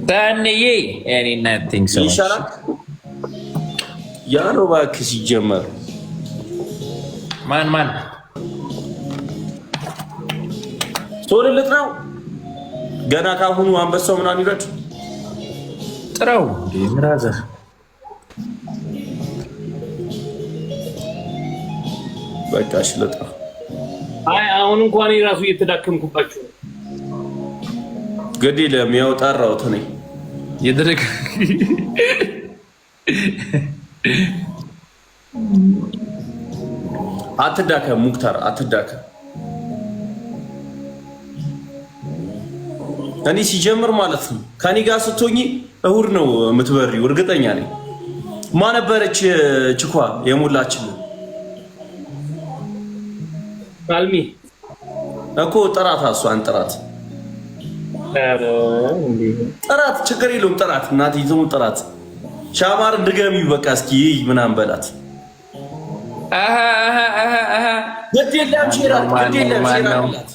Danny, any nothing so. Yaroba Kisijammer. Man. Sorry, let now. Ganaka who ambas so many red. Throw, rather. But I should let her. I own Quani Rafi to that Kumpachu. Good deal, me out our route, honey. You did it. Atadaka Mukhtar, Atadaka. እኔ ሲጀምር ማለት ነው ከኔ ጋር ስትሆኚ እሁድ ነው የምትበሪው። እርግጠኛ ነኝ። ማን ነበረች ችኳ የሞላችን አልሚ እኮ ጥራት እሷን ጥራት ችግር የለውም ጥራት እናት ይዘው ጥራት ሻማር ድገሚው በቃ እስኪ ምናምን በላት። ግዴለም ሼር አድርግላት።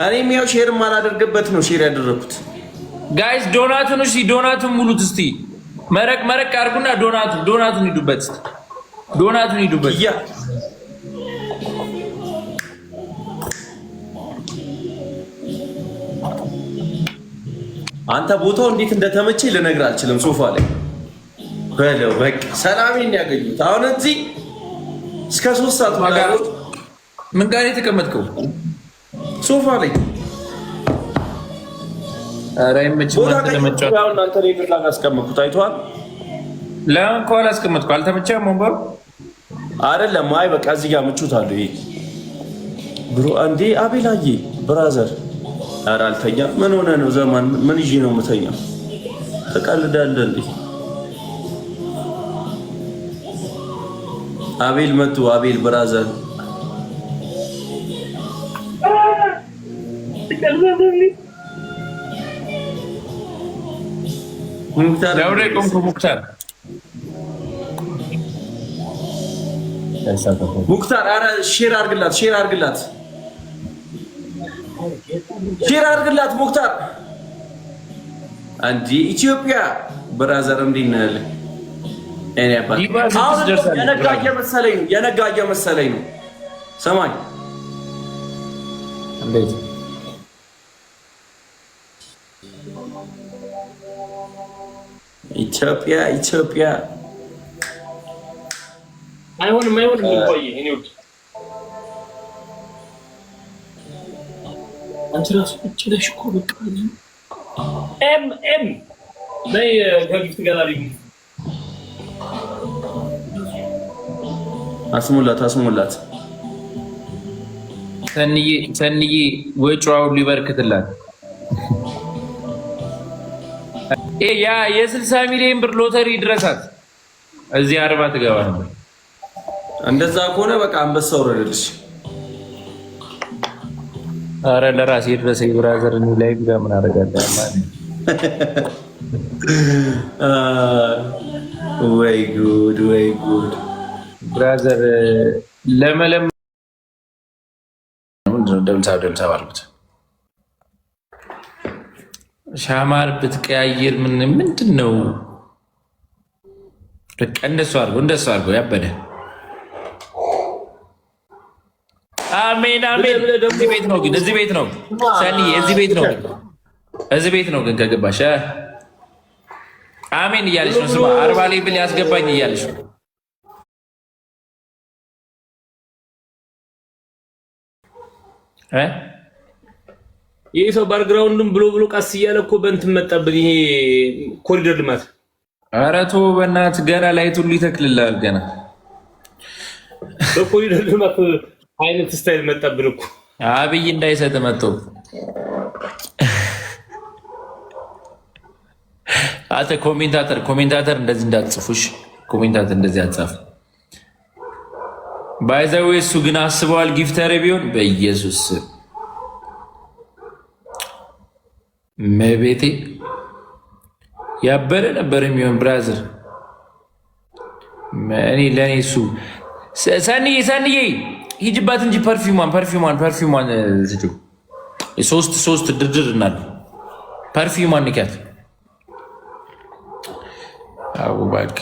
እኔም ያው ሼር ማላደርግበት ነው ሼር ያደረኩት። ጋይስ ዶናቱን እሺ ዶናቱን ሙሉት እስቲ መረቅ አድርጉና ዶናቱን ሂዱበት ዶናቱን ሂዱበት። ያ አንተ ቦታው እንዴት እንደተመቸኝ ልነግር አልችልም። ሶፋ ላይ በለው በቃ ሰላሜን ያገኙት። አሁን እዚህ እስከ 3 ሰዓት ማለት ምን ጋር የተቀመጥከው? ሶፋ ላይ አራይ መቼም አልተመቸም። ያው እናንተ ላይ ብላ አስቀመጥኩት አይቷል። ለምን ኮላ አስቀመጥኩ? አልተመቸም ወንበሩ አይደለም። አይ በቃ እዚህ ጋር ምቹት አለ። ይሄ ብሮ አንዴ አቤላዬ ብራዘር ኧረ አልተኛ። ምን ሆነ ነው ዘማን? ምን ይዤ ነው የምተኛው? ተቀልዳለህ እንዴ? አቤል መጡ። አቤል ብራዘር ሙክታር ኧረ ሼር አድርግላት ሙክታር። አንዲ ኢትዮጵያ ብራዘር እንዴት ነህ? እኔ አባት የነጋየ መሰለኝ ነው። ሰማኝ እንዴት ኢትዮጵያ አይሆንም ቆይ እኔ አንተ ራሱ እጭለሽ እኮ በቃ ኤም ነይ ከጊፍት ጋላሪ አስሙላት ሰንዬ ወጪው ሊበርክትላት ያ የ60 ሚሊዮን ብር ሎተሪ ድረሳት እዚህ 40 ትገባ ነበር። እንደዛ ከሆነ በቃ አንበሳ ወረደልሽ። አረ ለራሴ ድረሰኝ ብራዘር እኔ ላይ ጋር ምን አደርጋለሁ ማለት ወይ ጉድ ብራዘር ለመለም ደምሳ ባልኩት ሻማር ብትቀያየር ምንድን ነው? በቃ እንደሱ አድርጎ ያበደ አሜን። እዚህ ቤት ነው ሰኒ፣ እዚህ ቤት ነው ግን ከገባሽ አሜን እያለች ነው። ስማ 40 ላይ ብል ያስገባኝ እያለች ነው። ይሄ ሰው ባክግራውንዱን ብሎ ቀስ እያለ እኮ በእንትን መጣብን። ይሄ ኮሪደር ልማት ኧረ ተው በእናትህ ገና ላይት ሁሉ ይተክልልሃል። ገና በኮሪደር ልማት አይነት ስታይል መጣብን እኮ አብይ እንዳይሰጥ መጥቶ አተ ኮሜንታተር እንደዚህ እንዳትጽፉሽ። ኮሜንታተር እንደዚህ አትጻፍ። ባይዘው እሱ ግን አስበዋል። ጊፍተር ቢሆን በኢየሱስ መቤቴ ያበረ ነበር የሚሆን ብራዘር። እኔ ለኔ እሱ ሰንዬ ሂጅባት እንጂ ፐርፊውሟን ዝጁ ሶስት ድርድር እናል ፐርፊውሟን ንኪያት። አቡባክ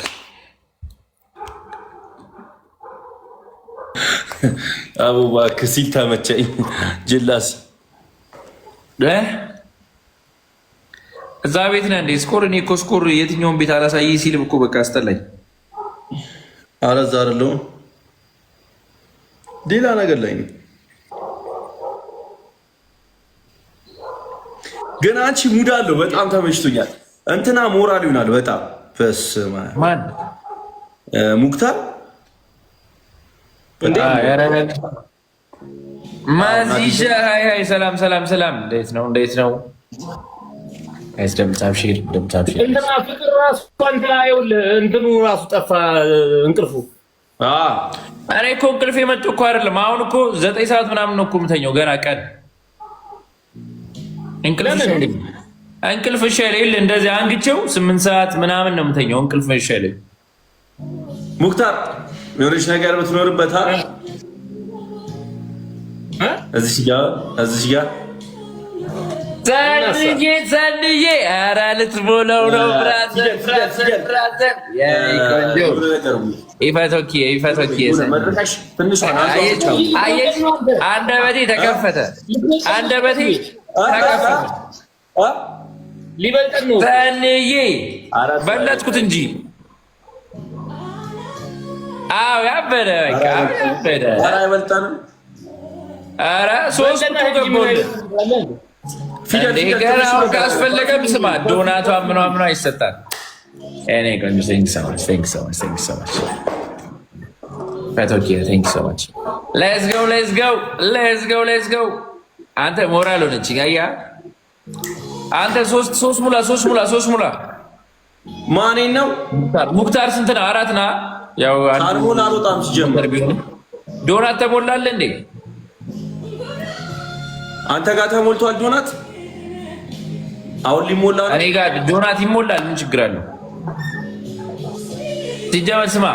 አቡባክ ሲል ተመቸኝ። ጅላስ እዛ ቤት ነህ እንዴ? ስኮር እኔ እኮ ስኮር የትኛውን ቤት አላሳይ ሲልም እኮ በቃ አስጠላኝ። አረዛ አይደለሁም ሌላ ነገር ላይ ነው። ግን አንቺ ሙድ አለው በጣም ተመችቶኛል። እንትና ሞራል ይሆናል በጣም በስመ አብ ማን ሙክታር ማዚሻ ሃይ ሰላም እንዴት ነው? አይስ ደምጻብሽር እንትና ፍቅር ራሱ አንተ አይውል እንትኑ ራሱ ጠፋ እንቅልፉ። እኔ እኮ እንቅልፍ የመጡ እኮ አይደለም። አሁን እኮ 9 ሰዓት ምናምን ነው እኮ የምተኛው ገና ቀን። እንቅልፍ ይሻላል እንደዚህ አንግቼው 8 ሰዓት ምናምን ነው የምተኛው። እንቅልፍ ይሻላል። ሙክታር የሆነች ነገር ብትኖርበት እዚህ ጋር ዘንዬ ኧረ ልትሞላው ነው ብራዘር። አንደበቴ ተከፈተ። ሊበልጠን ነው ዘንዬ በለጥኩት እንጂ። አዎ ያበደ ኧረ 3 እኮ ገባሁልህ። ገናውን ካስፈለገም ስማ ዶናቷ ምኗ ይሰጣል። እኔ ቆንጆ ሌትስ ጎ። አንተ ሞራል ሆነች ጋያ አንተ ሶስት ሙላ። ማኔ ነው ሙክታር ስንት ነው? 4 ና ያው ካልሆነ አልወጣም። ሲጀምር ዶናት ተሞላለ እንዴ? አንተ ጋር ተሞልቷል ዶናት? አሁን ሊሞላ ነው። እኔ ጋር ዶናት ይሞላል። ምን ችግር አለው? ሲጀመር ስማ